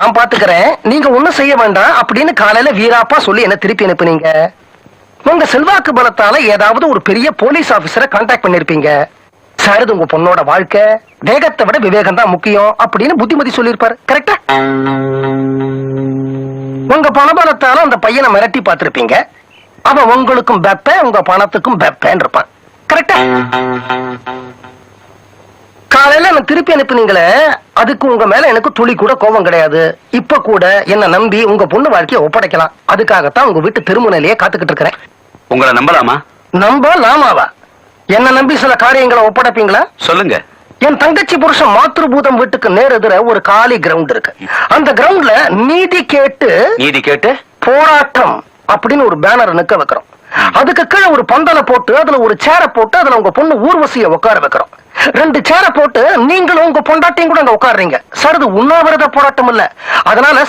நான் பாத்துக்கிறேன், நீங்க ஒண்ணும் செய்ய வேண்டாம் அப்படின்னு காலையில வீராப்பா சொல்லி என்ன திருப்பி அனுப்புனீங்க. உங்க செல்வாக்கு பலத்தால ஏதாவது ஒரு பெரிய போலீஸ் ஆபீசரை கான்டாக்ட் பண்ணிருப்பீங்க. சார், உங்க பொண்ணோட வாழ்க்கை வேகத்தை விட விவேகம் தான் முக்கியம் அப்படின்னு புத்திமதி சொல்லிருப்பாரு. கரெக்டா? உங்க பணபலத்தால அந்த பையனை மிரட்டி பார்த்திருப்பீங்க. அவன் உங்களுக்கும் பெப்ப, உங்க பணத்துக்கும் பெப்பேன்னு இருப்பான். கரெக்டா? காலையில என்ன திருப்பி அனுப்புனீங்களே, அதுக்கு உங்க மேல எனக்கு துளி கூட கோபம் கிடையாது. இப்ப கூட என்ன நம்பி உங்க பொண்ணு வாழ்க்கையை ஒப்படைக்கலாம். அதுக்காகத்தான் உங்க வீட்டு திருமுனையிலேயே காத்துக்கிட்டு இருக்கிறேன். உங்களை நம்பலாமா? நம்பலாமாவா? என்ன நம்பி சில காரியங்களை ஒப்படைப்பீங்களா? சொல்லுங்க. என் தங்கச்சி புருஷன் மாத்ருபூதம் வீட்டுக்கு நேர் எதிர ஒரு காலி கிரவுண்ட் இருக்கு. அந்த கிரவுண்ட்ல நீதி கேட்டு போராட்டம் அப்படின்னு ஒரு பேனர் நிக்க வைக்கிறோம். அதுக்கு கீழே ஒரு பந்தலை போட்டு அதுல ஒரு சேரை போட்டு அதுல உங்க பொண்ணு ஊர்வசிய உட்கார வைக்கிறோம். 2 சேரை போட்டு நீங்களும் உங்க பொண்டாட்டியும் கூட அங்க உட்காடுறீங்க. சார், இது உண்ணாவிரத போராட்டம் இல்ல. அதனால